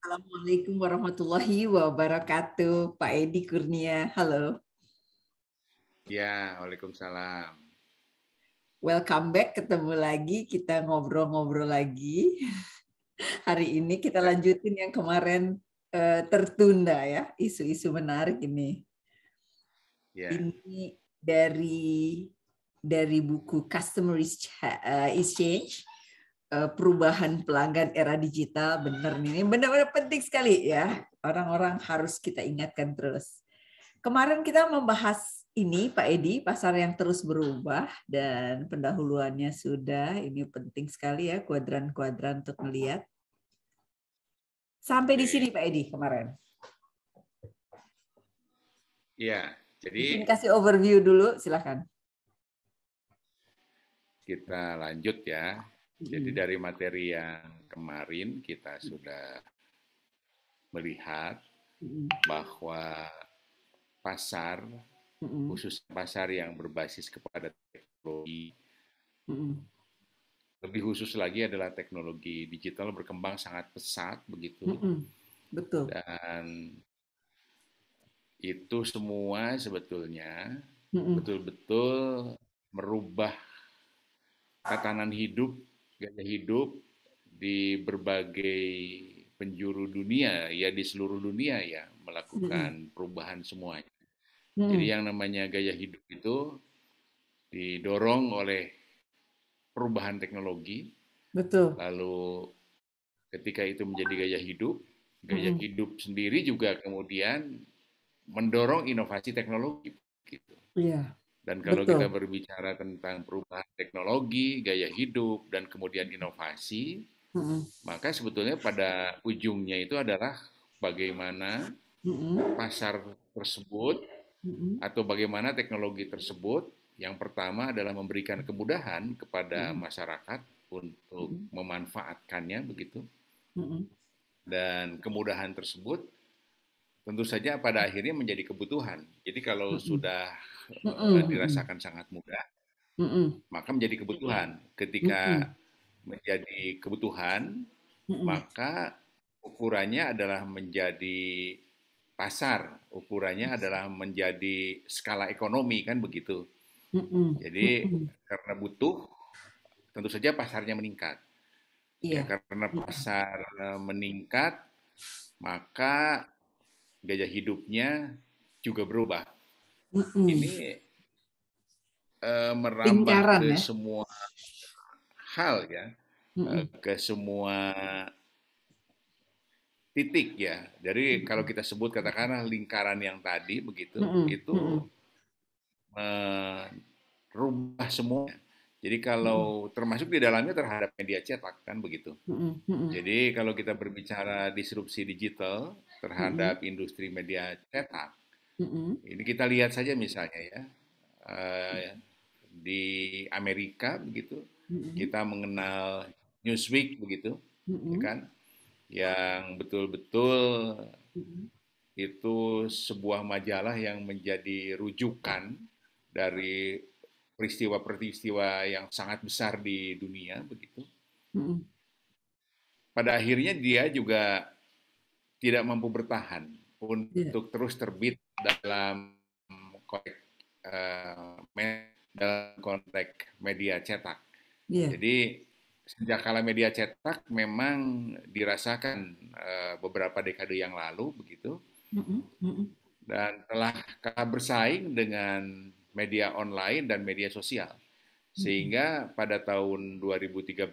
Assalamualaikum warahmatullahi wabarakatuh, Pak Edi Kurnia. Halo, Ya, Waalaikumsalam. welcome back. Ketemu lagi, kita ngobrol-ngobrol lagi. Hari ini kita lanjutin yang kemarin tertunda ya, isu-isu menarik ini. Ya, Ini dari buku Customer Exchange, perubahan pelanggan era digital. Benar nih, ini benar-benar penting sekali ya. Orang-orang harus kita ingatkan terus. Kemarin kita membahas ini, Pak Edi, pasar yang terus berubah dan pendahuluannya sudah. Ini penting sekali ya, kuadran-kuadran untuk melihat. Sampai di sini, oke. Pak Edi, kemarin. Ya, Mungkin jadi kasih overview dulu, silakan. kita lanjut ya. Jadi Mm-mm. dari materi yang kemarin kita sudah melihat Mm-mm. bahwa pasar, Mm-mm. khusus pasar yang berbasis kepada teknologi, Mm-mm. lebih khusus lagi adalah teknologi digital berkembang sangat pesat begitu. Mm-mm. Betul. Dan itu semua sebetulnya Mm-mm. betul-betul merubah tatanan hidup, gaya hidup di berbagai penjuru dunia, ya di seluruh dunia ya, Mm-mm. melakukan perubahan semuanya. Jadi Mm-mm. yang namanya gaya hidup itu didorong oleh perubahan teknologi, Betul. lalu ketika itu menjadi gaya Mm-mm. hidup sendiri juga kemudian mendorong inovasi teknologi. Gitu. Iya, Dan kalau betul. kita berbicara tentang perubahan teknologi, gaya hidup, dan kemudian inovasi, Mm-mm. maka sebetulnya pada ujungnya itu adalah bagaimana Mm-mm. pasar tersebut Mm-mm. atau bagaimana teknologi tersebut yang pertama adalah memberikan kemudahan kepada Mm-mm. masyarakat untuk Mm-mm. memanfaatkannya begitu. Mm-mm. Dan kemudahan tersebut tentu saja pada akhirnya menjadi kebutuhan. Jadi kalau Mm-mm. sudah Mm-mm. dirasakan sangat mudah, Mm-mm. maka menjadi kebutuhan. Ketika Mm-mm. menjadi kebutuhan, Mm-mm. maka ukurannya adalah menjadi pasar, ukurannya adalah menjadi skala ekonomi kan begitu. Mm-mm. Jadi Mm-mm. karena butuh, tentu saja pasarnya meningkat. Ya Iya. karena Mm-mm. pasar meningkat, maka gaya hidupnya juga berubah. Mm-mm. Ini merambah Lingkaran ke ya. semua hal ya, Mm-mm. ke semua titik ya. Jadi kalau kita sebut katakanlah lingkaran yang tadi begitu, Mm-mm. itu Mm-mm. merubah semua. Jadi Mm-mm. kalau termasuk di dalamnya terhadap media cetak kan begitu. Mm-mm. Mm-mm. Jadi kalau kita berbicara disrupsi digital Mm-mm. terhadap industri media cetak, Mm-mm. ini kita lihat saja misalnya ya di Amerika begitu, Mm-mm. kita mengenal Newsweek begitu, ya Mm-mm. kan, yang betul-betul Mm-mm. itu sebuah majalah yang menjadi rujukan dari peristiwa-peristiwa yang sangat besar di dunia begitu. Mm-mm. Pada akhirnya dia juga tidak mampu bertahan Iya. untuk terus terbit dalam konteks dalam konteks media cetak. Iya. Jadi sejak kala media cetak memang dirasakan beberapa dekade yang lalu begitu, Mm-mm. Mm-mm. dan telah kalah bersaing dengan media online dan media sosial. Mm-mm. Sehingga pada tahun 2013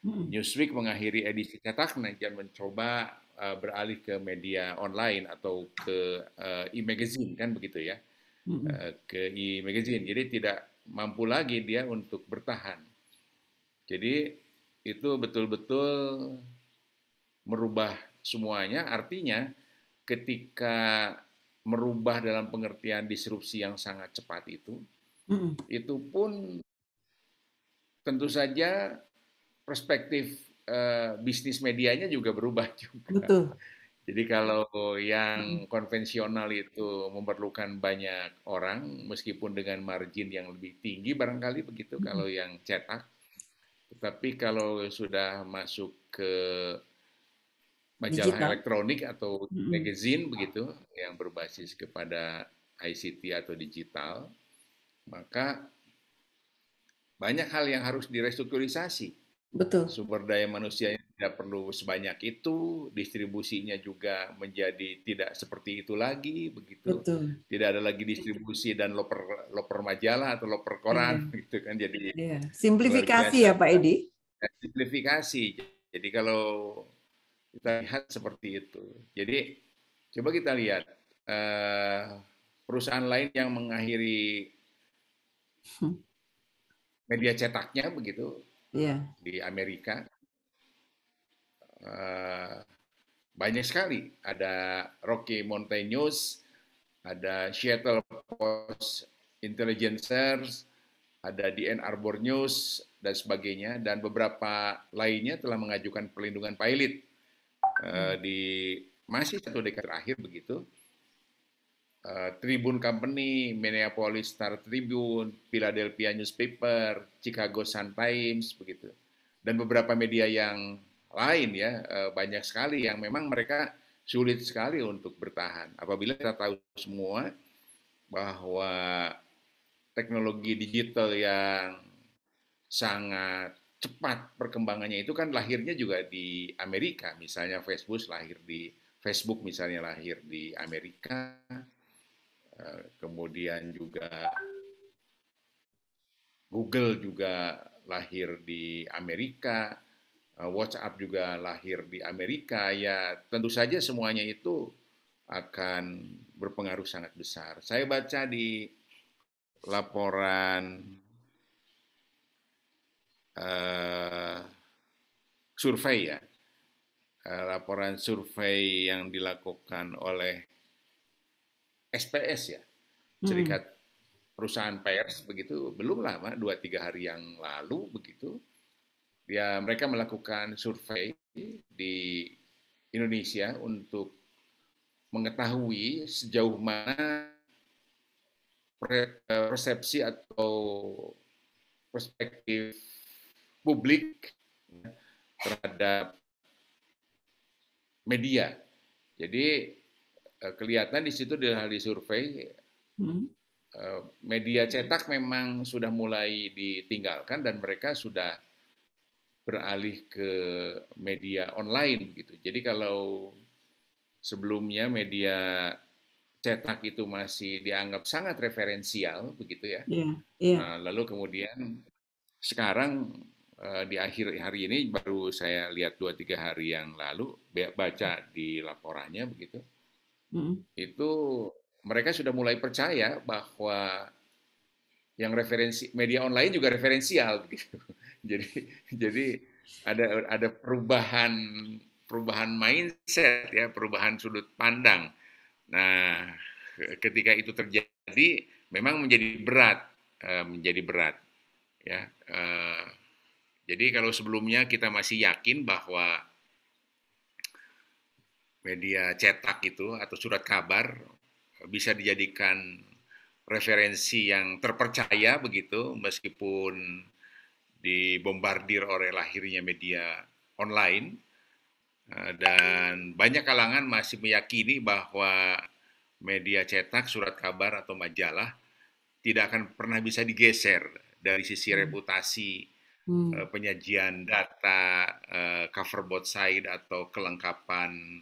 Mm-mm. Newsweek mengakhiri edisi cetaknya dan mencoba beralih ke media online atau ke e-magazine kan begitu ya, Mm-mm. ke e-magazine. Jadi tidak mampu lagi dia untuk bertahan. Jadi itu betul-betul merubah semuanya. Artinya ketika merubah dalam pengertian disrupsi yang sangat cepat Mm-mm. itu pun tentu saja perspektif bisnis medianya juga berubah juga. Betul. Jadi kalau Mm-mm. yang konvensional itu memerlukan banyak orang, meskipun dengan margin yang lebih tinggi barangkali begitu Mm-mm. kalau yang cetak. Tetapi kalau sudah masuk ke majalah digital. elektronik atau magazine begitu yang berbasis kepada ICT atau digital, maka banyak hal yang harus direstrukturisasi. Betul, Sumber daya manusianya tidak perlu sebanyak itu, distribusinya juga menjadi tidak seperti itu lagi, begitu. betul. Tidak ada lagi distribusi dan loper loper majalah atau loper Iya, koran, gitu kan. Jadi iya. luar Simplifikasi ya biasa. Pak Edi. Simplifikasi. Jadi kalau kita lihat seperti itu. Jadi coba kita lihat perusahaan lain yang mengakhiri media cetaknya begitu Iya. di Amerika. Banyak sekali. Ada Rocky Mountain News, ada Seattle Post Intelligencers, ada di Ann Arbor News, dan sebagainya. Dan beberapa lainnya telah mengajukan perlindungan pilot di masih 1 dekade terakhir begitu. Tribune Company, Minneapolis Star Tribune, Philadelphia Newspaper, Chicago Sun-Times begitu. Dan beberapa media yang lain ya, banyak sekali yang memang mereka sulit sekali untuk bertahan. Apabila kita tahu semua bahwa teknologi digital yang sangat cepat perkembangannya itu kan lahirnya juga di Amerika. Misalnya Facebook misalnya lahir di Amerika, kemudian juga Google juga lahir di Amerika, WhatsApp juga lahir di Amerika, ya tentu saja semuanya itu akan berpengaruh sangat besar. Saya baca di laporan survei ya, laporan survei yang dilakukan oleh SPS ya, Serikat Perusahaan Pers begitu, belum lama 2-3 hari yang lalu begitu, ya mereka melakukan survei di Indonesia untuk mengetahui sejauh mana persepsi atau perspektif publik terhadap media. Jadi kelihatan di situ di survei media cetak memang sudah mulai ditinggalkan dan mereka sudah beralih ke media online gitu. Jadi kalau sebelumnya media cetak itu masih dianggap sangat referensial begitu ya. Iya, iya. Nah, lalu kemudian sekarang di akhir hari ini baru saya lihat 2-3 hari yang lalu baca di laporannya begitu. Itu mereka sudah mulai percaya bahwa yang referensi media online juga referensial gitu. Jadi ada perubahan mindset ya, perubahan sudut pandang. Nah, ketika itu terjadi memang menjadi berat ya. Jadi kalau sebelumnya kita masih yakin bahwa media cetak itu atau surat kabar bisa dijadikan referensi yang terpercaya begitu meskipun dibombardir oleh lahirnya media online, dan banyak kalangan masih meyakini bahwa media cetak, surat kabar atau majalah tidak akan pernah bisa digeser dari sisi reputasi, penyajian data, cover both side atau kelengkapan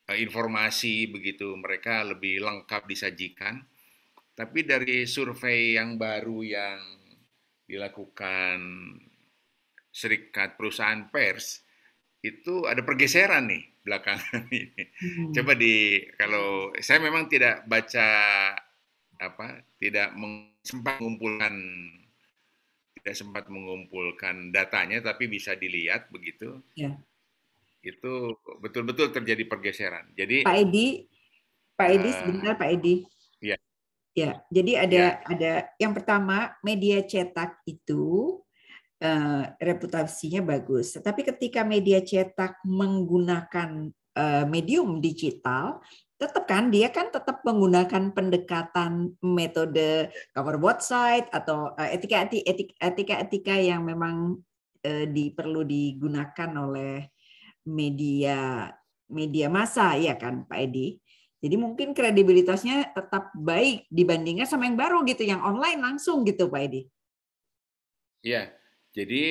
informasi begitu, mereka lebih lengkap disajikan. Tapi dari survei yang baru yang dilakukan Serikat Perusahaan Pers itu ada pergeseran nih belakangan ini. Coba kalau saya memang tidak baca tidak sempat mengumpulkan datanya, tapi bisa dilihat begitu. Ya. Itu betul-betul terjadi pergeseran. Jadi Pak Edi sebentar Pak Edi. Ya. Ya, jadi ada yang pertama media cetak itu reputasinya bagus. Tetapi ketika media cetak menggunakan medium digital, dia kan tetap menggunakan pendekatan metode cover both side atau etika-etika yang memang perlu digunakan oleh media media massa, ya kan Pak Edi? Jadi mungkin kredibilitasnya tetap baik dibandingkan sama yang baru gitu, yang online langsung gitu Pak Edi. Ya, jadi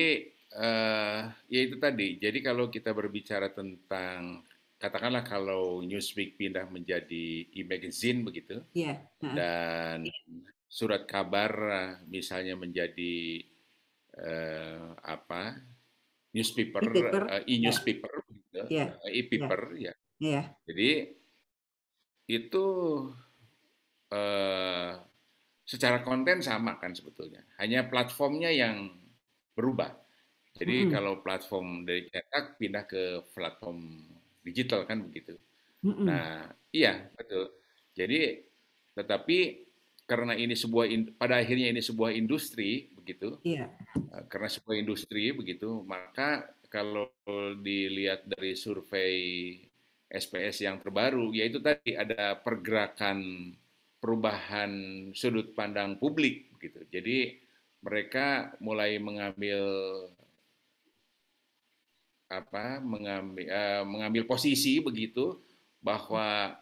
ya itu tadi. Jadi kalau kita berbicara tentang katakanlah kalau Newsweek pindah menjadi e-magazine begitu Iya. dan surat kabar misalnya menjadi apa newspaper E-paper, ya, e-newspaper gitu, ya, ya, e-paper ya. ya, Jadi itu eh, secara konten sama kan sebetulnya. Hanya platformnya yang berubah. Jadi mm-mm, kalau platform dari cetak pindah ke platform digital kan begitu. mm-mm, Nah, iya betul. Jadi tetapi karena ini pada akhirnya ini sebuah industri begitu, iya, karena sebuah industri begitu, maka kalau dilihat dari survei SPS yang terbaru, yaitu tadi ada pergerakan perubahan sudut pandang publik gitu. Jadi mereka mulai mengambil mengambil posisi begitu bahwa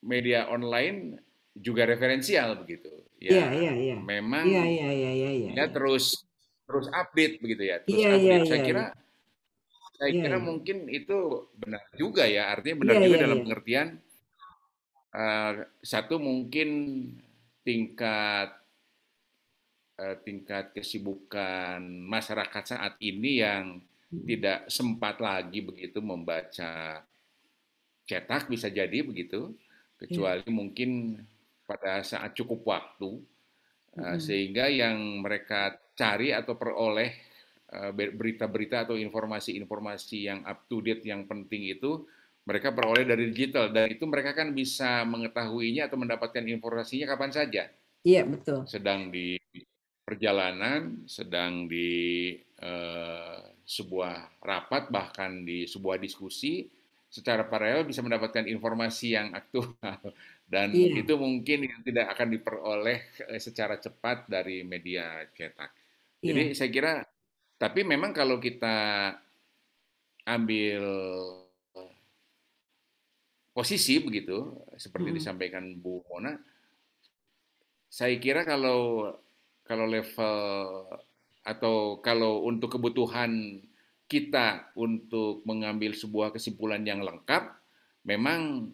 media online juga referensial begitu. iya, Ya, iya, iya, iya, memang iya, iya, iya, iya, dia iya, terus terus update begitu ya, terus iya, iya, update. iya, iya, Saya iya, kira iya, mungkin itu benar juga ya, artinya benar iya, juga iya, dalam iya, pengertian satu mungkin tingkat tingkat kesibukan masyarakat saat ini yang tidak sempat lagi begitu membaca cetak bisa jadi begitu, iya, kecuali mungkin pada saat cukup waktu, mm-mm, sehingga yang mereka cari atau peroleh berita-berita atau informasi-informasi yang up to date yang penting itu mereka peroleh dari digital dan itu mereka kan bisa mengetahuinya atau mendapatkan informasinya kapan saja, iya betul, sedang di perjalanan, sedang di sebuah rapat, bahkan di sebuah diskusi, secara paralel bisa mendapatkan informasi yang aktual. Dan iya, itu mungkin yang tidak akan diperoleh secara cepat dari media cetak. iya, Jadi saya kira, tapi memang kalau kita ambil posisi begitu, seperti mm-mm, disampaikan Bu Mona, saya kira kalau kalau level atau kalau untuk kebutuhan kita untuk mengambil sebuah kesimpulan yang lengkap, memang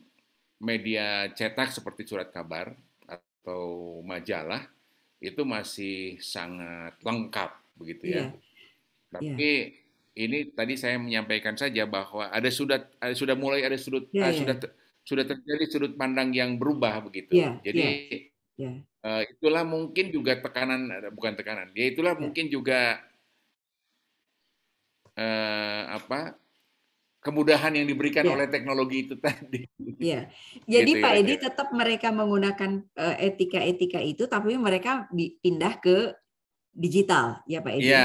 media cetak seperti surat kabar atau majalah itu masih sangat lengkap begitu ya. iya, iya, Tapi ini tadi saya menyampaikan saja bahwa sudah mulai ada iya, iya, sudah terjadi sudut pandang yang berubah iya, begitu. iya, Jadi iya, itulah mungkin juga tekanan, bukan tekanan, ya itulah iya, mungkin juga apa kemudahan yang diberikan iya. oleh teknologi itu tadi, Iya, jadi gitu Pak Edi kira-kira. tetap mereka menggunakan etika-etika itu, tapi mereka pindah ke digital, ya Pak Edi. Iya,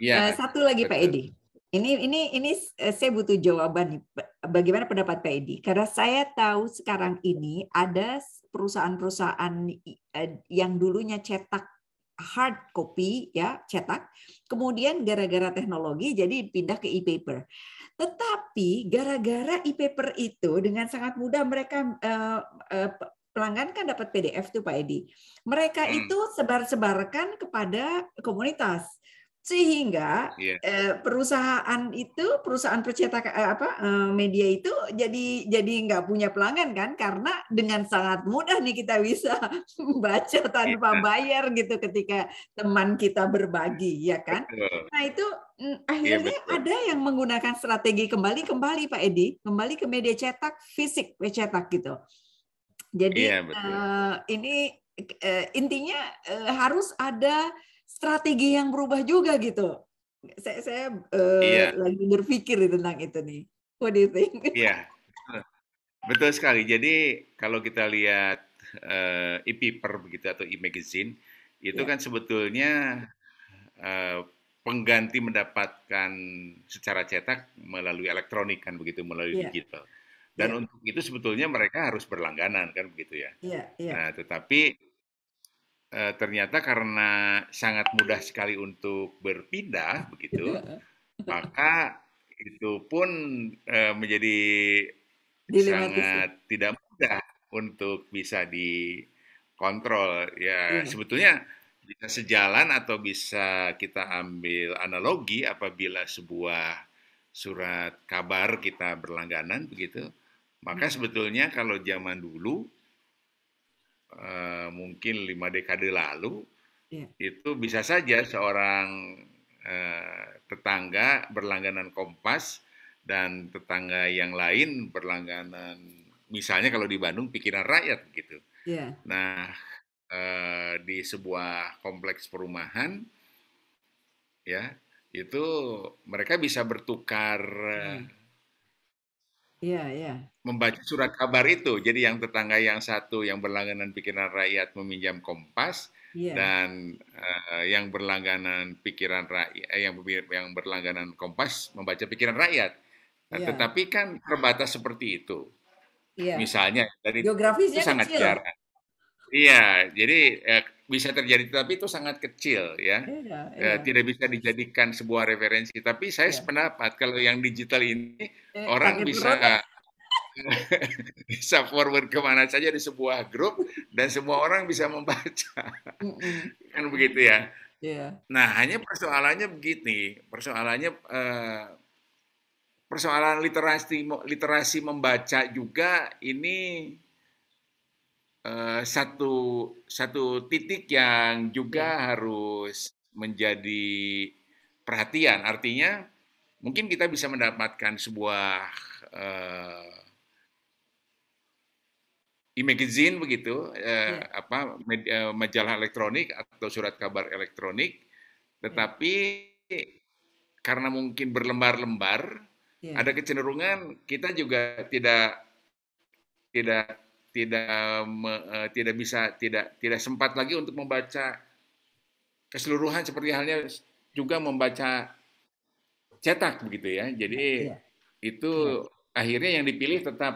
iya, Satu lagi Pak betul. Edi, ini saya butuh jawaban nih. Bagaimana pendapat Pak Edi? Karena saya tahu sekarang ini ada perusahaan-perusahaan yang dulunya cetak hard copy ya cetak, kemudian gara-gara teknologi jadi pindah ke e-paper. Tetapi gara-gara e-paper itu dengan sangat mudah mereka eh, pelanggan kan dapat PDF tuh Pak Edi. Mereka Hmm, itu sebar-sebarkan kepada komunitas sehingga iya, perusahaan percetakan media itu jadi nggak punya pelanggan kan karena dengan sangat mudah nih kita bisa baca tanpa iya, bayar gitu ketika teman kita berbagi ya kan. betul. Nah itu Iya akhirnya betul. ada yang menggunakan strategi kembali Pak Edi, kembali ke media cetak fisik cetak gitu. Jadi Iya betul. ini intinya harus ada strategi yang berubah juga gitu. Saya Iya, lagi berpikir tentang itu nih. What do you think? iya. Betul sekali. Jadi kalau kita lihat e-paper begitu atau e-magazine, itu Ya, kan sebetulnya eh, pengganti mendapatkan secara cetak melalui elektronik kan begitu, melalui ya, digital. Dan ya, untuk itu sebetulnya mereka harus berlangganan kan begitu ya. ya, ya, Nah, tetapi ternyata karena sangat mudah sekali untuk berpindah begitu, maka itu pun menjadi Dilematis ya. sangat tidak mudah untuk bisa dikontrol. Ya, Iya, sebetulnya bisa sejalan atau bisa kita ambil analogi apabila sebuah surat kabar kita berlangganan begitu. Maka mm, sebetulnya kalau zaman dulu mungkin 5 dekade lalu iya, itu bisa saja seorang tetangga berlangganan Kompas dan tetangga yang lain berlangganan, misalnya kalau di Bandung Pikiran Rakyat gitu. iya, Nah, di sebuah kompleks perumahan ya itu mereka bisa bertukar mm, iya, iya, membaca surat kabar itu. Jadi yang tetangga yang satu yang berlangganan Pikiran Rakyat meminjam Kompas iya, dan yang berlangganan Pikiran Rakyat yang berlangganan Kompas membaca Pikiran Rakyat. Nah, iya, tetapi kan terbatas seperti itu. iya. Misalnya dari itu Geografisnya sangat kecil. jarang. Iya, jadi bisa terjadi tapi itu sangat kecil ya. Iya, iya, Tidak bisa dijadikan sebuah referensi. Tapi saya iya. sependapat kalau yang digital ini orang Pakai perut. bisa bisa forward kemana saja di sebuah grup dan semua orang bisa membaca. Mm-mm. Kan begitu ya. Iya, Nah, hanya persoalannya begini, persoalannya persoalan literasi literasi membaca juga ini satu satu titik yang iya, juga harus menjadi perhatian. Artinya mungkin kita bisa mendapatkan sebuah eh, e-magazine begitu, iya, majalah elektronik atau surat kabar elektronik, iya, tetapi karena mungkin berlembar-lembar, iya, ada kecenderungan kita juga tidak tidak tidak bisa tidak sempat lagi untuk membaca keseluruhan seperti halnya juga membaca cetak begitu ya. Jadi iya, itu iya, akhirnya yang dipilih tetap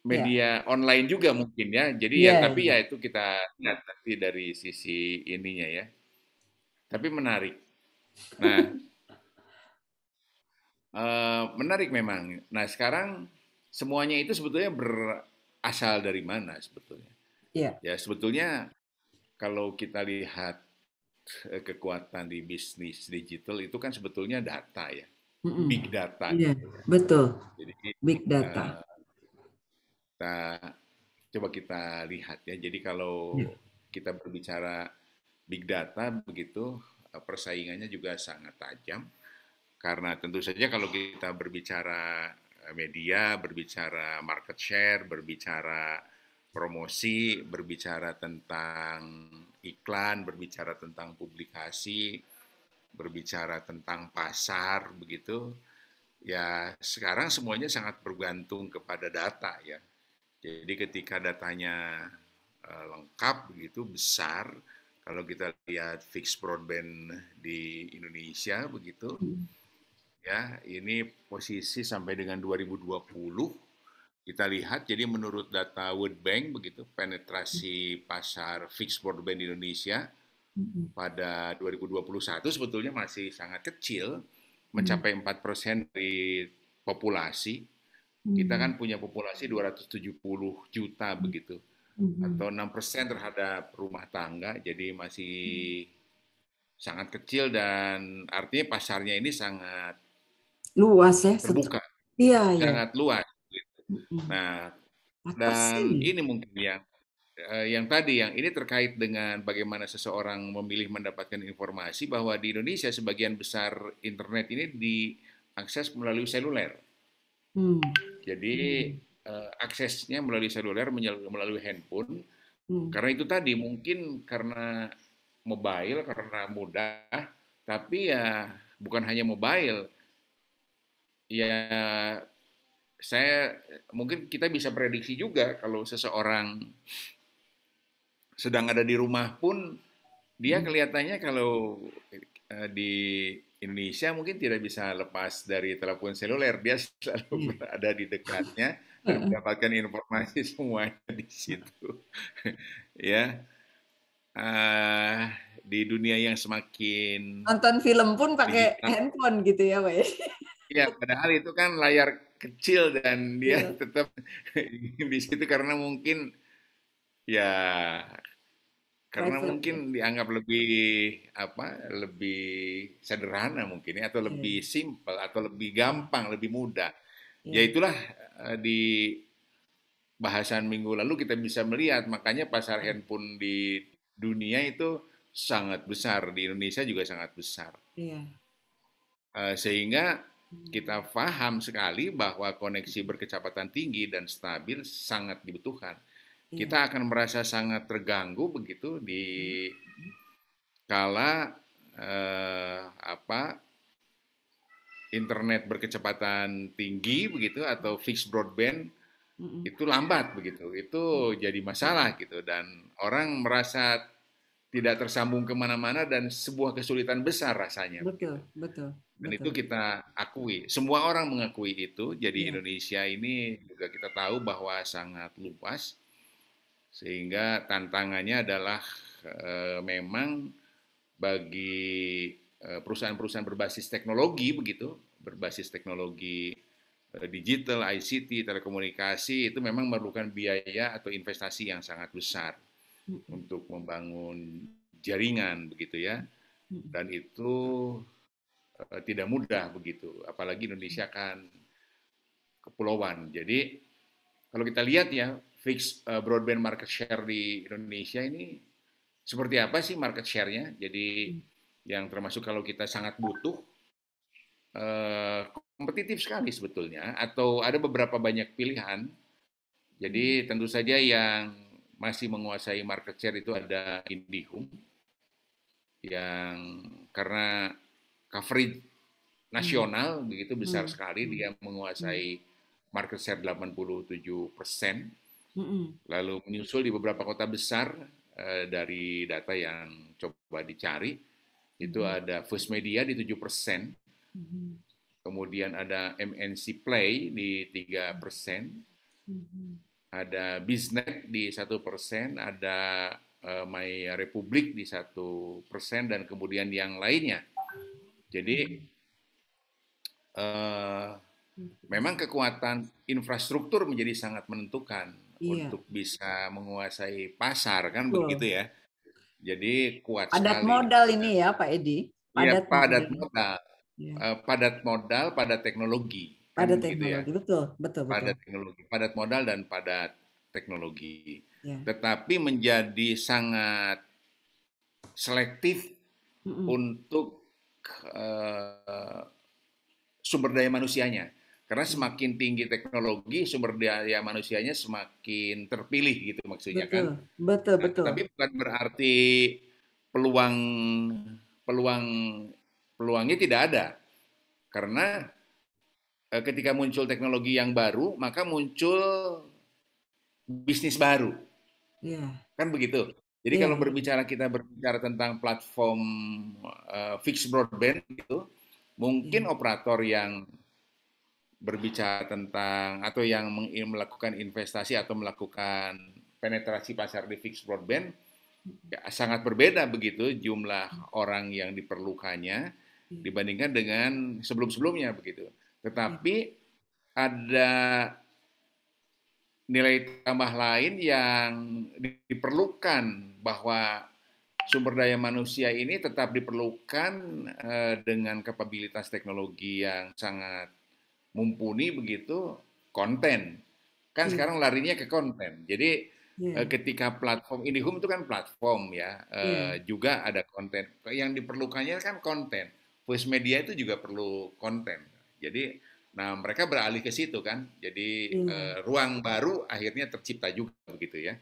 iya, media online juga mungkin ya. Jadi ya iya, tapi iya. ya itu kita lihat nanti dari sisi ininya ya. Tapi menarik. Nah, menarik memang. Nah, sekarang semuanya itu sebetulnya berasal dari mana sebetulnya? Iya. Ya, sebetulnya kalau kita lihat kekuatan di bisnis digital itu kan sebetulnya data ya, Mm-mm. big data Iya, gitu ya. betul. Jadi Big data. eh, kita coba kita lihat ya. Jadi kalau Iya. kita berbicara big data begitu, persaingannya juga sangat tajam karena tentu saja kalau kita berbicara media, berbicara market share, berbicara promosi, berbicara tentang iklan, berbicara tentang publikasi, berbicara tentang pasar begitu, ya sekarang semuanya sangat bergantung kepada data ya. Jadi ketika datanya lengkap begitu besar, kalau kita lihat fixed broadband di Indonesia begitu, Mm. ya ini posisi sampai dengan 2020 kita lihat. Jadi menurut data World Bank begitu penetrasi pasar fixed broadband di Indonesia Mm-mm. pada 2021 sebetulnya masih sangat kecil, Mm. mencapai 4% dari populasi. Kita Mm. kan punya populasi 270 juta begitu, Mm. atau 6% terhadap rumah tangga, jadi masih sangat kecil dan artinya pasarnya ini sangat Luas ya. terbuka, Iya, iya. sangat luas. Mm-mm. Nah, 4% dan ya? ini mungkin yang tadi yang ini terkait dengan bagaimana seseorang memilih mendapatkan informasi bahwa di Indonesia sebagian besar internet ini diakses melalui seluler. Hmm. Jadi aksesnya melalui seluler, melalui handphone. Hmm. Karena itu tadi mungkin karena mobile, karena mudah, tapi ya bukan hanya mobile. Ya saya mungkin kita bisa prediksi juga kalau seseorang sedang ada di rumah pun dia Hmm. kelihatannya kalau di Indonesia mungkin tidak bisa lepas dari telepon seluler. Dia selalu Iya. berada di dekatnya dan Heeh. mendapatkan informasi semuanya di situ. Ya, uh, di dunia yang semakin Nonton film pun pakai digital. handphone gitu ya, Pak ya? Ya, padahal itu kan layar kecil dan dia Iya, tetap di situ karena mungkin ya karena private ya. mungkin dianggap lebih apa lebih sederhana mungkin ya atau Iya, lebih simpel atau lebih gampang lebih mudah ya iya, itulah di bahasan minggu lalu kita bisa melihat makanya pasar handphone di dunia itu sangat besar di Indonesia juga sangat besar. iya. Sehingga Hmm, kita paham sekali bahwa koneksi berkecepatan tinggi dan stabil sangat dibutuhkan. iya. Kita akan merasa sangat terganggu begitu di Hmm, kala apa internet berkecepatan tinggi begitu atau fixed broadband hmm, itu lambat begitu. Itu jadi masalah gitu dan orang merasa tidak tersambung kemana-mana dan sebuah kesulitan besar rasanya betul, begitu. betul, Dan betul. itu kita akui. Semua orang mengakui itu. Jadi Iya, Indonesia ini juga kita tahu bahwa sangat luas. Sehingga tantangannya adalah memang bagi perusahaan-perusahaan berbasis teknologi begitu, berbasis teknologi digital, ICT, telekomunikasi itu memang memerlukan biaya atau investasi yang sangat besar hmm, untuk membangun jaringan begitu ya. hmm, Dan itu tidak mudah begitu. Apalagi Indonesia kan kepulauan. Jadi kalau kita lihat ya fix broadband market share di Indonesia ini seperti apa sih market share-nya? Jadi hmm, yang termasuk kalau kita sangat butuh kompetitif sekali sebetulnya atau ada beberapa banyak pilihan. hmm, Jadi tentu saja yang masih menguasai market share itu ada IndiHome yang karena coverage hmm, nasional begitu besar hmm, sekali hmm, dia hmm, menguasai market share 87%. hmm, Lalu menyusul di beberapa kota besar dari data yang coba dicari itu hmm, ada First Media di 7%, hmm, kemudian ada MNC Play di 3%, hmm, ada Biznet di 1%, ada My Republik di 1%, dan kemudian yang lainnya. Jadi hmm, eh, memang hmm. kekuatan infrastruktur menjadi sangat menentukan Iya, untuk bisa menguasai pasar kan begitu betul. ya. Jadi kuat Padat sekali. modal ini ya, Pak Edi. Iya Padat padat modal. modal, Iya. padat modal, padat teknologi kan Padat begitu ya. teknologi, betul, betul, betul. Padat teknologi, padat modal dan padat teknologi. Ya. Tetapi menjadi sangat selektif Mm-mm. untuk eh, sumber daya manusianya. Karena Ya. semakin tinggi teknologi, sumber daya manusianya semakin terpilih gitu maksudnya Betul, kan. betul, Nah, betul. tetapi bukan berarti peluang peluang peluangnya tidak ada. Karena ketika muncul teknologi yang baru, maka muncul bisnis baru. Ya, Kan begitu. Jadi iya, kalau iya. kita berbicara tentang platform fixed broadband itu, mungkin Iya. operator yang berbicara tentang atau yang melakukan investasi atau melakukan penetrasi pasar di fixed broadband ya, sangat berbeda begitu jumlah orang yang diperlukannya Iya, dibandingkan dengan sebelum-sebelumnya begitu. iya, Tetapi ada nilai tambah lain yang diperlukan bahwa sumber daya manusia ini tetap diperlukan dengan kapabilitas teknologi yang sangat mumpuni begitu konten. Kan iya, sekarang larinya ke konten. Jadi iya, ketika platform IndiHome itu kan platform ya, iya, juga ada konten. Yang diperlukannya kan konten. Voice media itu juga perlu konten. Jadi, nah mereka beralih ke situ kan. Jadi iya, ruang baru akhirnya tercipta juga begitu ya.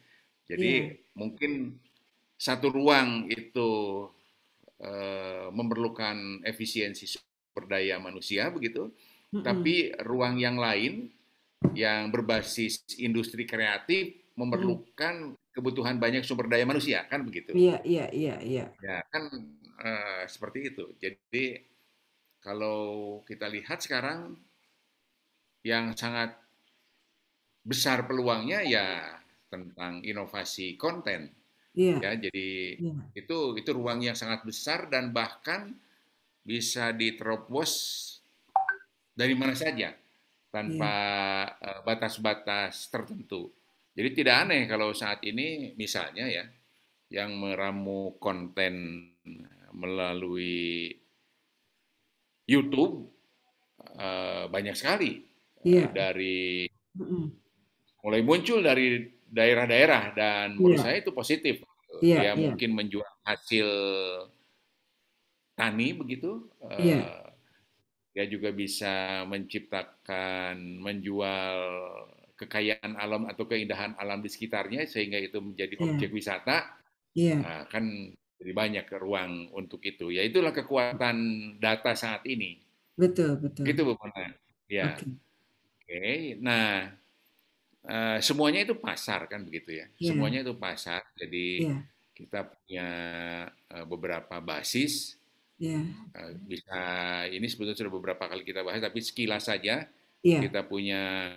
Jadi iya. mungkin satu ruang itu memerlukan efisiensi sumber daya manusia begitu, Mm-mm. tapi ruang yang lain yang berbasis industri kreatif Mm-mm. memerlukan kebutuhan banyak sumber daya manusia kan begitu. Iya, iya, iya, iya. Ya kan seperti itu. Jadi kalau kita lihat sekarang yang sangat besar peluangnya ya tentang inovasi konten. Iya, Ya, jadi iya. itu ruang yang sangat besar dan bahkan bisa diterobos dari mana saja tanpa batas-batas tertentu. Jadi tidak aneh kalau saat ini misalnya ya yang meramu konten melalui YouTube banyak sekali Iya. dari Mm-mm. mulai muncul dari daerah-daerah dan menurut Iya. saya itu positif. Iya. Dia Iya. mungkin menjual hasil tani begitu, Iya. dia juga bisa menciptakan, menjual kekayaan alam atau keindahan alam di sekitarnya sehingga itu menjadi Iya. objek wisata. Iya. Nah, kan jadi banyak ruang untuk itu. Ya itulah kekuatan data saat ini. Betul, betul. Gitu Bu Mona. Ya, Oke. oke. Nah, semuanya itu pasar kan begitu ya. Iya. Semuanya itu pasar. Jadi Iya. kita punya beberapa basis. Iya. Bisa ini sebetulnya sudah beberapa kali kita bahas, tapi sekilas saja Iya. kita punya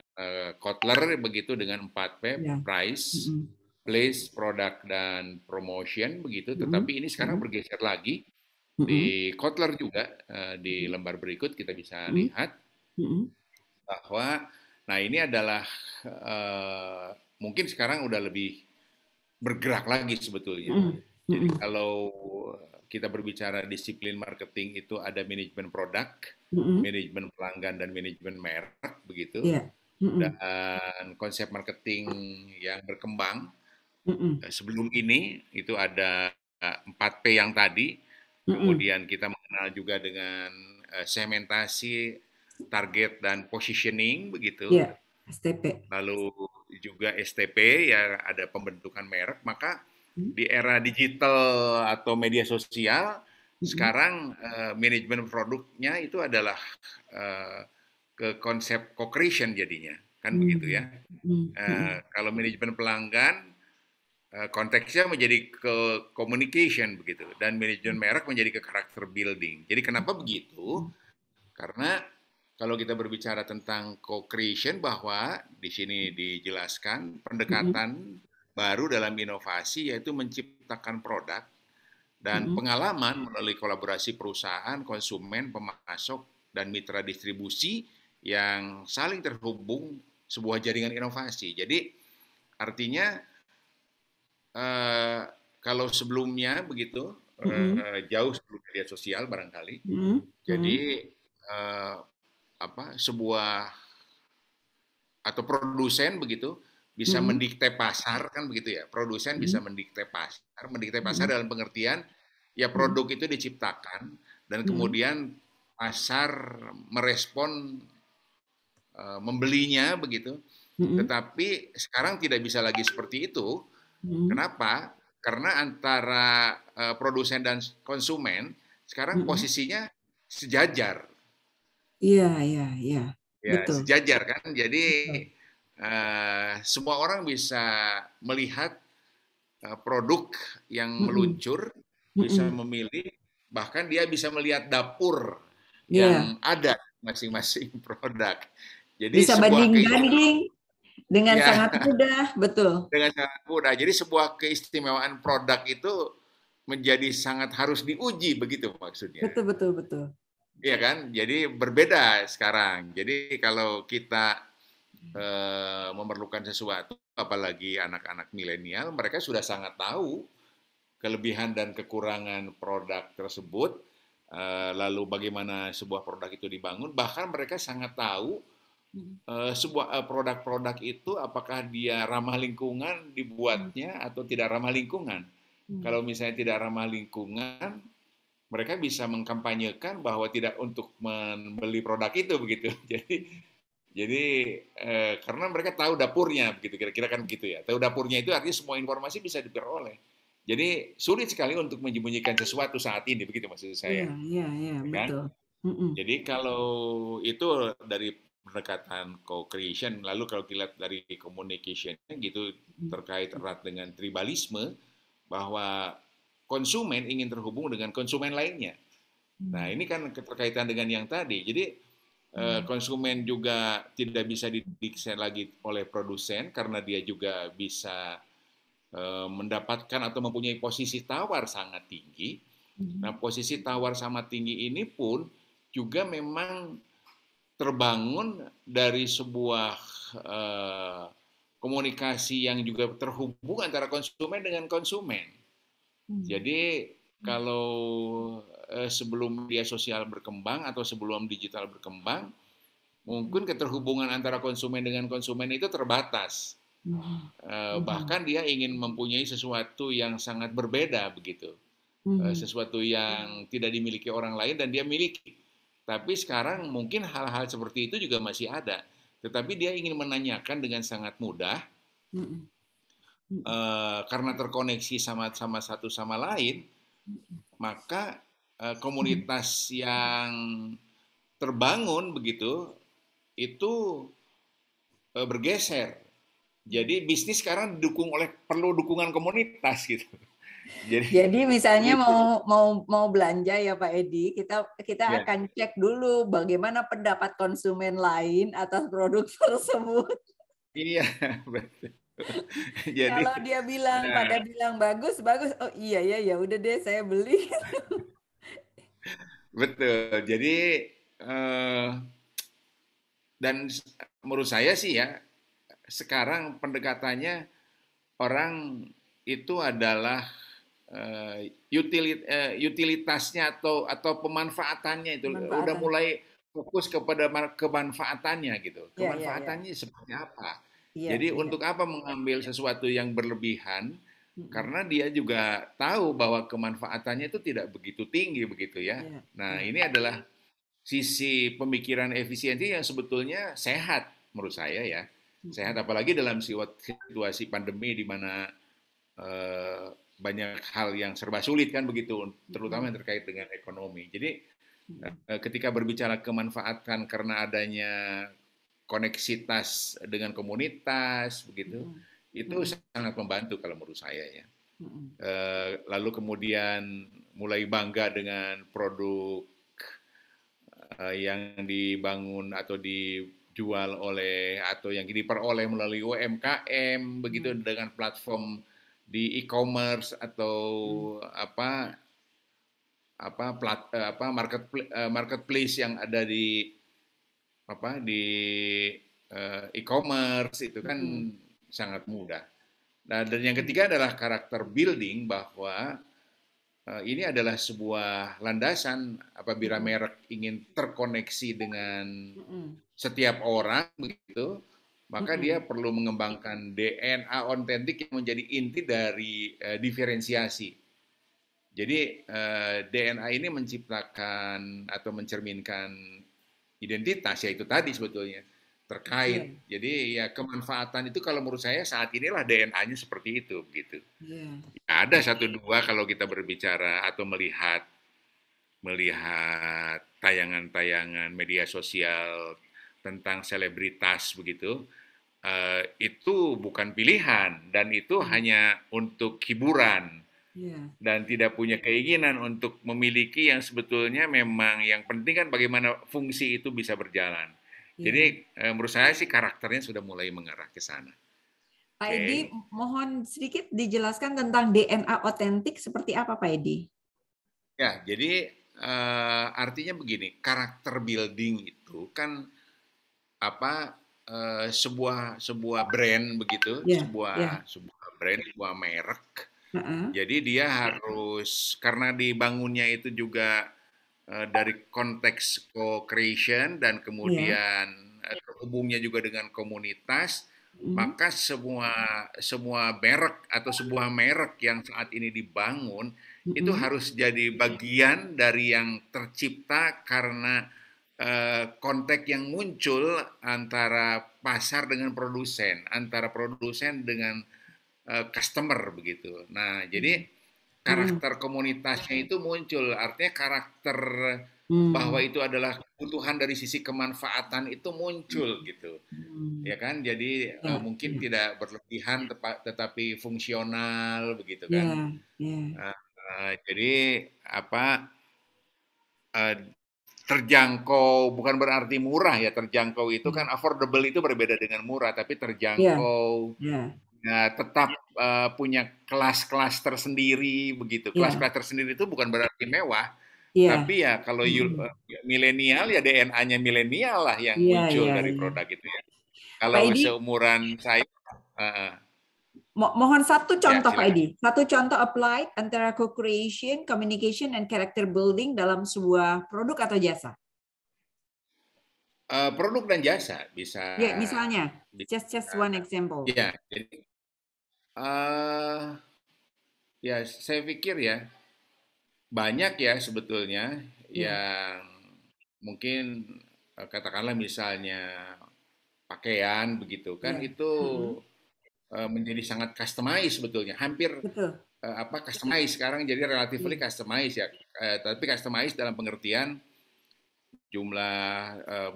Kotler begitu dengan 4P, Iya. price, Mm-mm. place, product, dan promotion begitu. Mm-mm. Tetapi ini sekarang Mm-mm. bergeser lagi Mm-mm. di Kotler juga di lembar berikut kita bisa Mm-mm. lihat Mm-mm. bahwa nah ini adalah mungkin sekarang udah lebih bergerak lagi sebetulnya. Mm-mm. Jadi Mm-mm. kalau kita berbicara disiplin marketing itu ada manajemen produk, Mm-mm. manajemen pelanggan dan manajemen merek begitu. Iya. Mm-mm. Dan konsep marketing yang berkembang Mm-mm. sebelum ini itu ada 4P yang tadi, Mm-mm. kemudian kita mengenal juga dengan segmentasi, target dan positioning begitu. Iya. STP. Lalu juga STP ya ada pembentukan merek, maka di era digital atau media sosial Mm-mm. sekarang manajemen produknya itu adalah ke konsep co-creation jadinya kan begitu ya. Mm-mm. Mm-mm. Kalau manajemen pelanggan konteksnya menjadi ke communication begitu dan manajemen merek menjadi ke character building. Jadi kenapa begitu? Karena kalau kita berbicara tentang co-creation bahwa di sini dijelaskan Mm-mm. pendekatan baru dalam inovasi yaitu menciptakan produk dan Mm-mm. pengalaman melalui kolaborasi perusahaan, konsumen, pemasok, dan mitra distribusi yang saling terhubung sebuah jaringan inovasi. Jadi artinya eh, kalau sebelumnya begitu Mm-mm. jauh sebelum media sosial barangkali, Mm-mm. jadi eh, sebuah atau produsen begitu bisa Mm-mm. mendikte pasar kan begitu ya. Produsen bisa Mm-mm. mendikte pasar Mm-mm. dalam pengertian ya produk itu diciptakan dan Mm-mm. kemudian pasar merespon membelinya begitu. Mm-mm. Tetapi sekarang tidak bisa lagi seperti itu. Mm-mm. Kenapa? Karena antara produsen dan konsumen sekarang Mm-mm. posisinya sejajar. Iya, iya, iya. Ya, Betul. sejajar kan. Jadi Betul. semua orang bisa melihat produk yang Mm-mm. meluncur, bisa Mm-mm. memilih, bahkan dia bisa melihat dapur Iya. yang ada masing-masing produk. Jadi Bisa sebuah banding-banding dengan ya sangat mudah. Betul. dengan sangat mudah. Jadi sebuah keistimewaan produk itu menjadi sangat harus diuji begitu maksudnya. Betul, betul, betul. Iya kan? Jadi berbeda sekarang. Jadi kalau kita memerlukan sesuatu, apalagi anak-anak milenial, mereka sudah sangat tahu kelebihan dan kekurangan produk tersebut, lalu bagaimana sebuah produk itu dibangun, bahkan mereka sangat tahu sebuah produk-produk itu apakah dia ramah lingkungan dibuatnya atau tidak ramah lingkungan. Kalau misalnya tidak ramah lingkungan, mereka bisa mengkampanyekan bahwa tidak untuk membeli produk itu begitu. Jadi karena mereka tahu dapurnya begitu kira-kira kan begitu ya. Tahu dapurnya itu artinya semua informasi bisa diperoleh. Jadi sulit sekali untuk menyembunyikan sesuatu saat ini begitu maksud Iya, saya, iya, iya, ya kan? betul. Mm-mm. Jadi kalau itu dari pendekatan co-creation, lalu kalau kita lihat dari communication gitu terkait erat dengan tribalisme bahwa konsumen ingin terhubung dengan konsumen lainnya. Nah, ini kan keterkaitan dengan yang tadi. Jadi konsumen juga tidak bisa didikse lagi oleh produsen karena dia juga bisa mendapatkan atau mempunyai posisi tawar sangat tinggi. Nah, posisi tawar sangat tinggi ini pun juga memang terbangun dari sebuah komunikasi yang juga terhubung antara konsumen dengan konsumen. Jadi kalau sebelum media sosial berkembang atau sebelum digital berkembang, mungkin keterhubungan antara konsumen dengan konsumen itu terbatas. Bahkan dia ingin mempunyai sesuatu yang sangat berbeda begitu. Sesuatu yang tidak dimiliki orang lain dan dia miliki. Tapi sekarang mungkin hal-hal seperti itu juga masih ada. Tetapi dia ingin menanyakan dengan sangat mudah, karena terkoneksi sama satu sama lain, maka komunitas yang terbangun begitu itu bergeser. Jadi bisnis sekarang perlu dukungan komunitas gitu. Jadi misalnya mau belanja ya Pak Edi, kita akan cek dulu bagaimana pendapat konsumen lain atas produk tersebut. Iya, betul. Jadi, kalau dia pada bilang bagus, oh iya ya udah deh saya beli. Betul. Jadi dan menurut saya sih ya, sekarang pendekatannya orang itu adalah utilitasnya atau pemanfaatannya itu udah mulai fokus kepada kemanfaatannya gitu. Kemanfaatannya seperti apa? Jadi untuk apa mengambil sesuatu yang berlebihan? Karena dia juga tahu bahwa kemanfaatannya itu tidak begitu tinggi begitu ya. Nah, ini adalah sisi pemikiran efisiensi yang sebetulnya sehat menurut saya ya. Sehat apalagi dalam situasi pandemi di mana banyak hal yang serba sulit kan begitu, terutama yang terkait dengan ekonomi. Jadi ketika berbicara kemanfaatan karena adanya koneksitas dengan komunitas begitu, itu sangat membantu kalau menurut saya ya. Lalu kemudian mulai bangga dengan produk yang dibangun atau dijual oleh atau yang diperoleh melalui UMKM begitu dengan platform di e-commerce atau marketplace yang ada di e-commerce itu kan sangat mudah. Nah, dan yang ketiga adalah karakter building, bahwa ini adalah sebuah landasan apabila merek ingin terkoneksi dengan setiap orang begitu, maka dia perlu mengembangkan DNA otentik yang menjadi inti dari diferensiasi. Jadi DNA ini menciptakan atau mencerminkan identitas, yaitu tadi sebetulnya terkait. Jadi ya kemanfaatan itu kalau menurut saya saat inilah DNA-nya seperti itu gitu. Ada satu dua kalau kita berbicara atau melihat tayangan-tayangan media sosial tentang selebritas begitu, itu bukan pilihan dan itu hanya untuk hiburan dan tidak punya keinginan untuk memiliki yang sebetulnya memang yang penting kan bagaimana fungsi itu bisa berjalan. Jadi menurut saya sih karakternya sudah mulai mengarah ke sana. Pak Edi, mohon sedikit dijelaskan tentang DNA otentik seperti apa Pak Edi? Ya, jadi artinya begini, karakter building itu kan sebuah brand begitu, sebuah brand, sebuah merek. Jadi dia harus, karena dibangunnya itu juga dari konteks co-creation dan kemudian terhubungnya juga dengan komunitas, maka semua merek atau sebuah merek yang saat ini dibangun itu harus jadi bagian dari yang tercipta karena konteks yang muncul antara pasar dengan produsen, antara produsen dengan customer begitu. Nah, jadi karakter komunitasnya itu muncul, artinya karakter bahwa itu adalah kebutuhan dari sisi kemanfaatan itu muncul gitu. Ya kan? Jadi mungkin tidak berlebihan tetapi fungsional begitu kan. Jadi terjangkau, bukan berarti murah ya, terjangkau itu kan affordable itu berbeda dengan murah, tapi terjangkau. Nah, tetap punya kelas-kelas tersendiri begitu. Kelas-kelas tersendiri itu bukan berarti mewah, Iya. Tapi ya kalau Mm-mm. milenial ya DNA-nya milenial lah yang Iya, muncul iya, dari iya. produk itu ya. Pak Kalau Edi, seumuran saya, mohon satu ya contoh Pak silakan. Edi. Satu contoh applied antara co-creation, communication, and character building dalam sebuah produk atau jasa. Produk dan jasa bisa, Ya, misalnya, just bisa one example. ya. Jadi ya saya pikir ya banyak ya sebetulnya Ya, yang mungkin katakanlah misalnya pakaian begitu kan ya. itu Mm-mm. menjadi sangat customize sebetulnya, hampir Betul. customize sekarang jadi relatively Iya. customize ya. Tapi customize dalam pengertian jumlah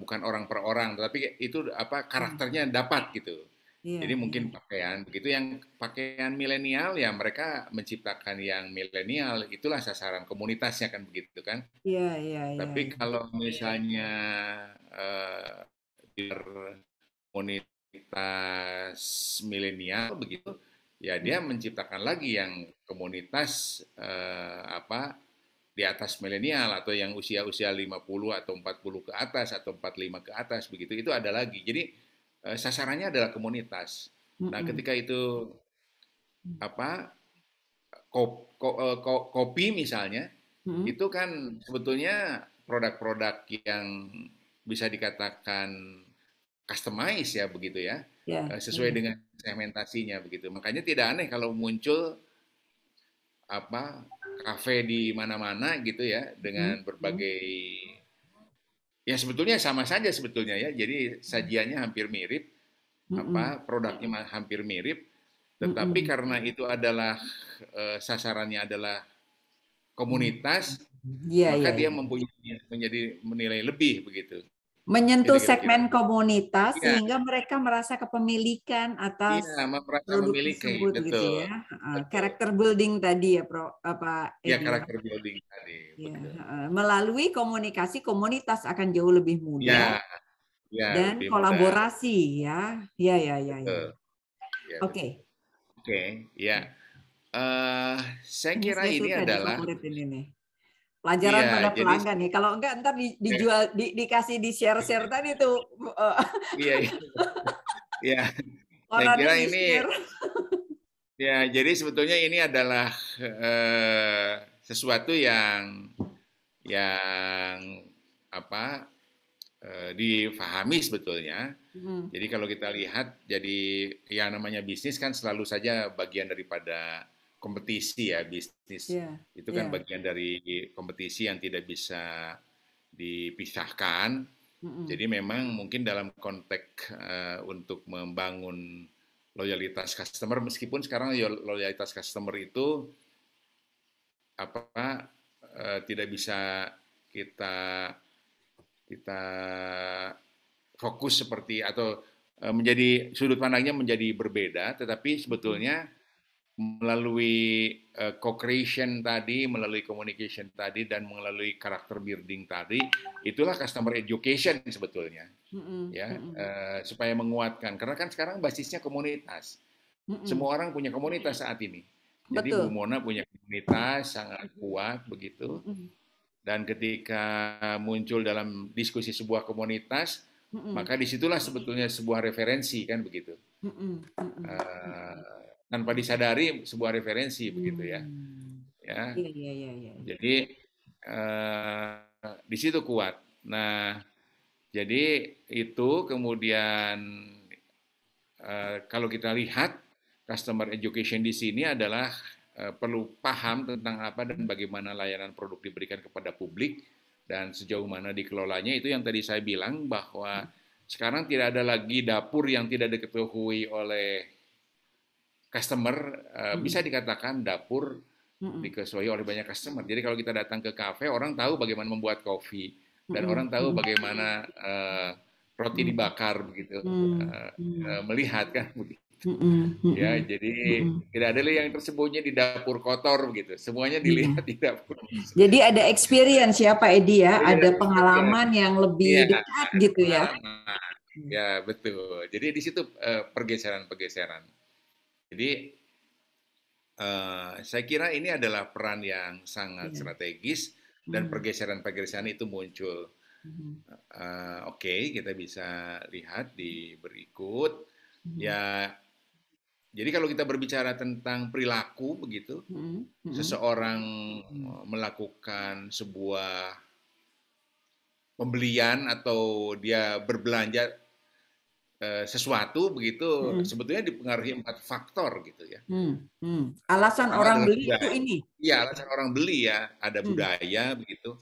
bukan orang per orang, tapi itu Hmm. karakternya dapat gitu. Iya, Jadi iya. mungkin pakaian begitu yang pakaian milenial ya mereka menciptakan yang milenial itulah sasaran komunitasnya kan begitu kan. Iya, iya, iya, Tapi iya. kalau misalnya di komunitas milenial begitu, ya dia Hmm. menciptakan lagi yang komunitas di atas milenial atau yang usia-usia 50 atau 40 ke atas atau 45 ke atas begitu itu ada lagi. Jadi sasarannya adalah komunitas. Nah, Mm-mm. ketika itu apa kopi misalnya Mm-mm. itu kan sebetulnya produk-produk yang bisa dikatakan customize ya begitu ya, Ya, sesuai ya. dengan segmentasinya begitu. Makanya tidak aneh kalau muncul kafe di mana-mana gitu ya dengan Mm-mm. berbagai ya sebetulnya sama saja sebetulnya ya. Jadi sajiannya hampir mirip, Mm-mm. produknya hampir mirip, tetapi Mm-mm. karena itu adalah sasarannya adalah Mm. komunitas, Iya, maka iya, dia iya. mempunyai menjadi menilai lebih begitu. Itu Menyentuh kira-kira. segmen komunitas Iya, sehingga mereka merasa kepemilikan iya, atas merasa produk memiliki, tersebut gitu betul, ya. betul. Karakter building tadi ya, apa Ya Edi ya. karakter building tadi, Ya, betul. melalui komunikasi komunitas akan jauh lebih mudah Ya, ya dan lebih mudah, kolaborasi ya. Ya, ya, ya, ya. betul. Ya betul. Oke. Oke, ya. eh saya Ini kira saya ini suka di adalah, favorit ini nih. Pelajaran iya, pada jadi, pelanggan nih. Kalau enggak ntar ya, dijual, dikasih di share-share tadi tuh eh, iya, iya, saya orangnya kira ini, di-share. ya, jadi sebetulnya ini adalah sesuatu yang apa difahami sebetulnya. Hmm. Jadi kalau kita lihat, jadi yang namanya bisnis kan selalu saja bagian daripada kompetisi ya, bisnis Ya, itu kan ya. bagian dari kompetisi yang tidak bisa dipisahkan. Mm-mm. Jadi memang mungkin dalam konteks untuk membangun loyalitas customer, meskipun sekarang loyalitas customer itu tidak bisa kita kita fokus seperti atau menjadi sudut pandangnya menjadi berbeda, tetapi Mm-mm. sebetulnya melalui co-creation tadi, melalui communication tadi, dan melalui karakter building tadi, itulah customer education sebetulnya, Mm-mm. ya, Mm-mm. supaya menguatkan. Karena kan sekarang basisnya komunitas. Mm-mm. Semua orang punya komunitas saat ini. Jadi Bu Betul. Mona punya komunitas sangat kuat begitu. Mm-mm. Dan ketika muncul dalam diskusi sebuah komunitas, Mm-mm. maka disitulah sebetulnya sebuah referensi kan begitu. Mm-mm. Mm-mm. Eh, Tanpa disadari sebuah referensi begitu ya. Hmm. Ya, Iya, iya, iya, iya, iya. jadi eh, di situ kuat. Nah, jadi itu kemudian kalau kita lihat customer education di sini adalah perlu paham tentang apa dan bagaimana layanan produk diberikan kepada publik dan sejauh mana dikelolanya itu yang tadi saya bilang bahwa sekarang tidak ada lagi dapur yang tidak diketahui oleh customer, bisa Mm-mm. dikatakan dapur Mm-mm. dikesuai oleh banyak customer. Jadi kalau kita datang ke kafe, orang tahu bagaimana membuat kopi dan Mm-mm. orang tahu Mm-mm. bagaimana roti Mm-mm. dibakar begitu, Mm-mm. melihat kan begitu. Mm-mm. Ya, Mm-mm. jadi Mm-mm. tidak ada yang tersembunyi di dapur kotor begitu. Semuanya dilihat Iya. di dapur bersih. Jadi ada experience ya Pak Edi ya, Iya, ada experience. pengalaman yang lebih Iya, dekat ada gitu ya. pengalaman. Ya, betul. Jadi di situ pergeseran-pergeseran. Jadi saya kira ini adalah peran yang sangat Iya. strategis dan pergeseran-pergeseran itu muncul. Oke, kita bisa lihat di berikut. Ya, jadi kalau kita berbicara tentang perilaku begitu, seseorang melakukan sebuah pembelian atau dia berbelanja sesuatu begitu, sebetulnya dipengaruhi 4 faktor gitu ya. Alasan Pertama orang adalah beli itu budaya. ini. Iya, alasan orang beli ya, ada budaya begitu.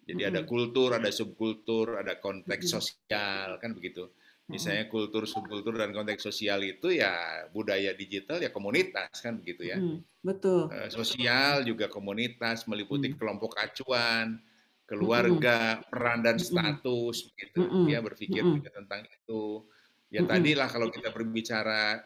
Jadi ada kultur, ada subkultur, ada konteks sosial kan begitu. Misalnya kultur, subkultur dan konteks sosial itu ya budaya digital ya komunitas kan begitu ya. Betul. Sosial juga komunitas meliputi kelompok acuan, keluarga, peran dan status gitu. Dia berpikir juga tentang itu. Ya tadilah kalau kita berbicara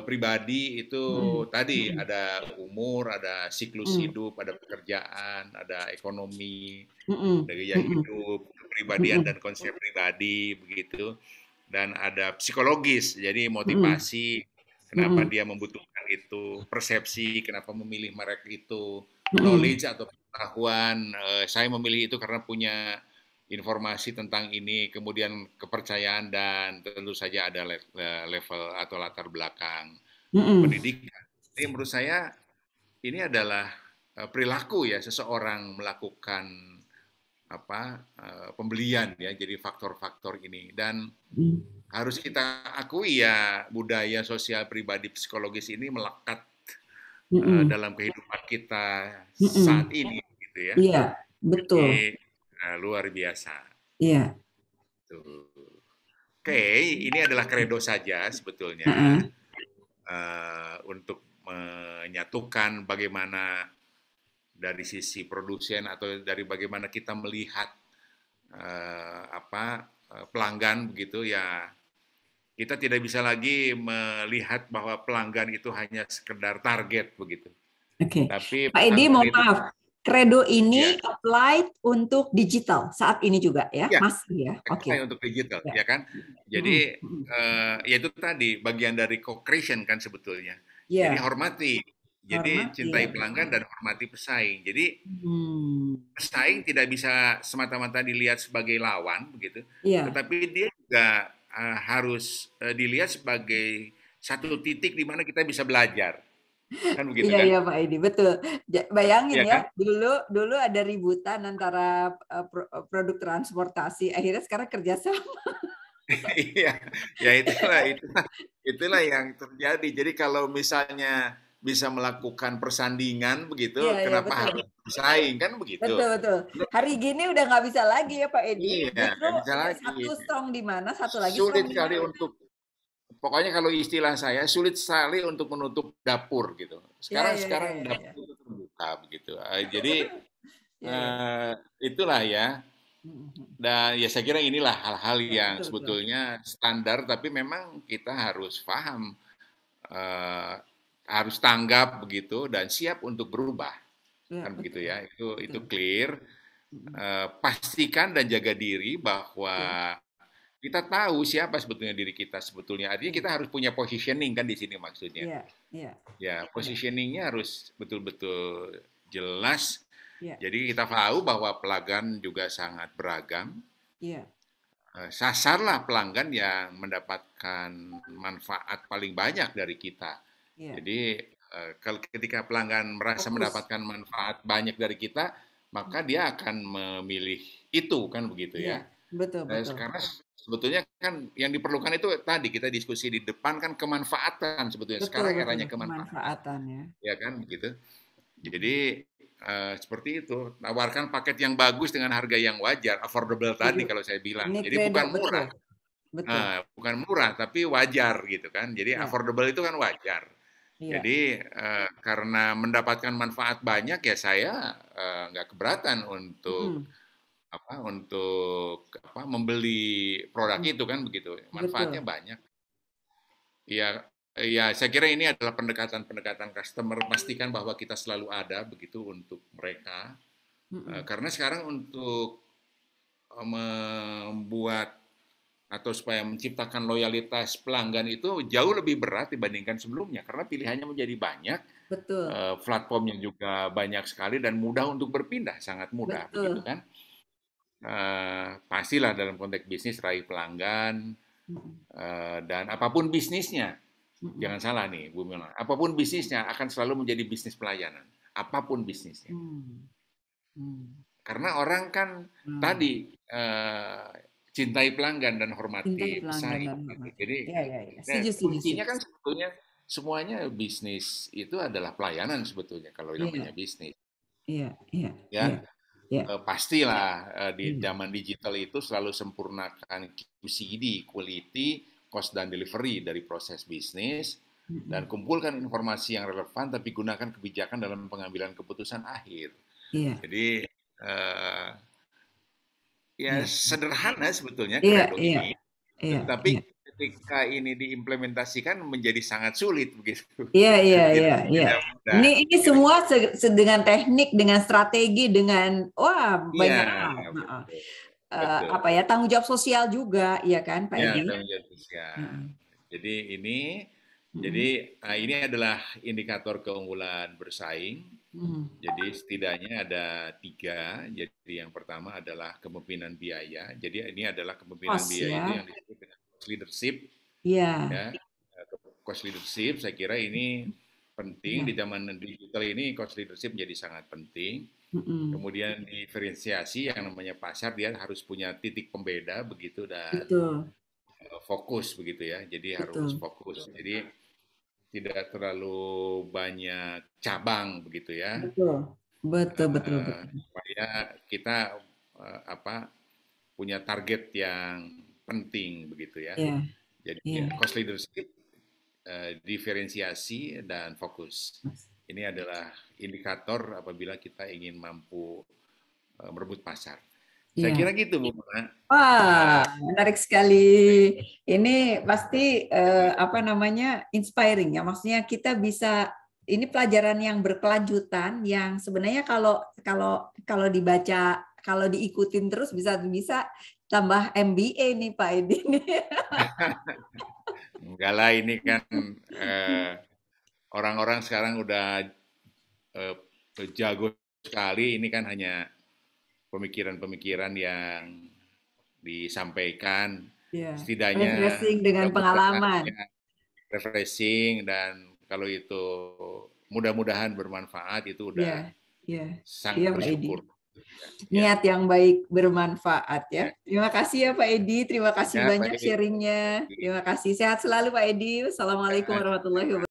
pribadi itu tadi ada umur, ada siklus hidup, ada pekerjaan, ada ekonomi, ada gaya hidup, kepribadian dan konsep pribadi begitu, dan ada psikologis, jadi motivasi kenapa dia membutuhkan itu, persepsi kenapa memilih merek itu, knowledge atau pengetahuan, saya memilih itu karena punya informasi tentang ini, kemudian kepercayaan dan tentu saja ada level atau latar belakang pendidikan. Jadi menurut saya ini adalah perilaku ya seseorang melakukan pembelian ya, jadi faktor-faktor ini, dan harus kita akui ya budaya sosial pribadi psikologis ini melekat dalam kehidupan kita saat ini gitu ya. Iya, betul. Jadi luar biasa. Iya. Oke, ini adalah kredo saja sebetulnya untuk menyatukan bagaimana dari sisi produsen atau dari bagaimana kita melihat pelanggan begitu ya. Kita tidak bisa lagi melihat bahwa pelanggan itu hanya sekedar target begitu. Oke. Tapi Pak Edi, mohon maaf. Kredo ini applied untuk digital saat ini juga ya, masih ya. Oke. Untuk digital, ya kan. Jadi ya itu tadi bagian dari co-creation kan sebetulnya. Jadi hormati. Jadi cintai pelanggan dan hormati pesaing. Jadi pesaing tidak bisa semata-mata dilihat sebagai lawan begitu, tetapi dia juga harus dilihat sebagai satu titik di mana kita bisa belajar. Kan begitu kan? Iya Pak Edi, betul. Bayangin ya, kan? dulu ada ributan antara produk transportasi, akhirnya sekarang kerjasama. Iya, ya itulah yang terjadi. Jadi kalau misalnya bisa melakukan persandingan begitu, kenapa harus bersaing kan begitu? Betul. Hari gini udah nggak bisa lagi ya Pak Edi. Iya, nggak bisa lagi. Satu strong di mana, satu lagi sulit strong sekali untuk. Pokoknya kalau istilah saya sulit sekali untuk menutup dapur gitu. Sekarang dapur itu terbuka begitu. Jadi itulah ya. Dan ya saya kira inilah hal-hal yang sebetulnya standar, tapi memang kita harus paham, harus tanggap begitu dan siap untuk berubah, kan begitu ya. Itu clear. Pastikan dan jaga diri bahwa kita tahu siapa sebetulnya diri kita sebetulnya. Artinya kita harus punya positioning kan di sini maksudnya. Ya, positioningnya harus betul-betul jelas. Jadi kita tahu bahwa pelanggan juga sangat beragam. Sasarlah pelanggan yang mendapatkan manfaat paling banyak dari kita. Jadi kalau ketika pelanggan merasa mendapatkan manfaat banyak dari kita, maka dia akan memilih itu kan begitu ya. Betul. Karena sebetulnya kan yang diperlukan itu tadi kita diskusi di depan kan kemanfaatan sebetulnya. Sekarang eranya kemanfaatan. Ya kan begitu. Jadi seperti itu, tawarkan paket yang bagus dengan harga yang wajar, affordable tadi kalau saya bilang. Jadi bukan murah. Bukan murah tapi wajar gitu kan. Jadi affordable itu kan wajar. Jadi karena mendapatkan manfaat banyak ya saya nggak keberatan untuk membeli produk itu kan begitu, manfaatnya banyak. Ya saya kira ini adalah pendekatan customer, pastikan bahwa kita selalu ada begitu untuk mereka. Karena sekarang untuk membuat atau supaya menciptakan loyalitas pelanggan itu jauh lebih berat dibandingkan sebelumnya karena pilihannya menjadi banyak, Betul. platformnya juga banyak sekali dan mudah untuk berpindah, sangat mudah begitu Betul. kan. Pastilah dalam konteks bisnis raih pelanggan, dan apapun bisnisnya, jangan salah nih Bu Mila, apapun bisnisnya akan selalu menjadi bisnis pelayanan, apapun bisnisnya. Karena orang kan tadi cintai pelanggan dan Cintai hormati pelanggan pesaing. dan hormati. Jadi Ya. Setuju, setuju, kuncinya setuju. kan sebetulnya semuanya bisnis itu adalah pelayanan sebetulnya kalau namanya Iya, bisnis. iya, iya, Ya, iya, iya. pastilah di Iya. zaman digital itu selalu sempurnakan QCD, quality, cost dan delivery dari proses bisnis dan kumpulkan informasi yang relevan tapi gunakan kebijakan dalam pengambilan keputusan akhir. Iya, Jadi ya iya, sederhana sebetulnya iya, kredo iya, ini, iya, tetapi iya. ketika ini diimplementasikan menjadi sangat sulit begitu. Iya, iya, iya, Tidak iya. tidak mudah. Ini semua dengan teknik, dengan strategi, dengan Iya, banyak hal. betul. Betul. Apa ya, tanggung jawab sosial juga, ya kan, Pak Ya, Edi? tanggung jawab sosial. Jadi Mm-mm. ini adalah indikator keunggulan bersaing. Jadi setidaknya ada 3. Jadi yang pertama adalah kepemimpinan biaya. Jadi ini adalah kepemimpinan Kos biaya itu ya, yang disebut dengan cost leadership. iya, Ya, cost leadership saya kira ini penting di iya. zaman digital ini. Cost leadership menjadi sangat penting. Mm-mm. Kemudian diferensiasi yang namanya pasar, dia harus punya titik pembeda begitu dan Betul, fokus begitu ya. Jadi harus betul, fokus. Jadi tidak terlalu banyak cabang begitu ya. betul, betul, betul, betul. Supaya kita punya target yang penting begitu ya. Iya, Jadi iya. cost leadership, diferensiasi dan fokus. Ini adalah indikator apabila kita ingin mampu merebut pasar. Saya Iya. kira gitu Bu Mona. Wah, menarik sekali. Ini pasti apa namanya inspiring ya. Maksudnya kita bisa ini pelajaran yang berkelanjutan yang sebenarnya kalau kalau kalau dibaca kalau diikutin terus bisa tambah MBA nih Pak Edi. Enggak lah, ini kan orang-orang sekarang udah eh, jago sekali. Ini kan hanya pemikiran-pemikiran yang disampaikan, Ya, setidaknya refreshing dengan mudah-mudahan pengalaman. ya, refreshing, dan kalau itu mudah-mudahan bermanfaat itu udah Ya, ya, iya sangat Pak Edi. bersyukur. Ya, Niat yang baik bermanfaat ya. ya, Terima kasih ya Pak Edi, terima kasih ya, banyak baik. sharingnya. Terima kasih. Sehat selalu Pak Edi. Wassalamualaikum Ya, warahmatullahi wabarakatuh.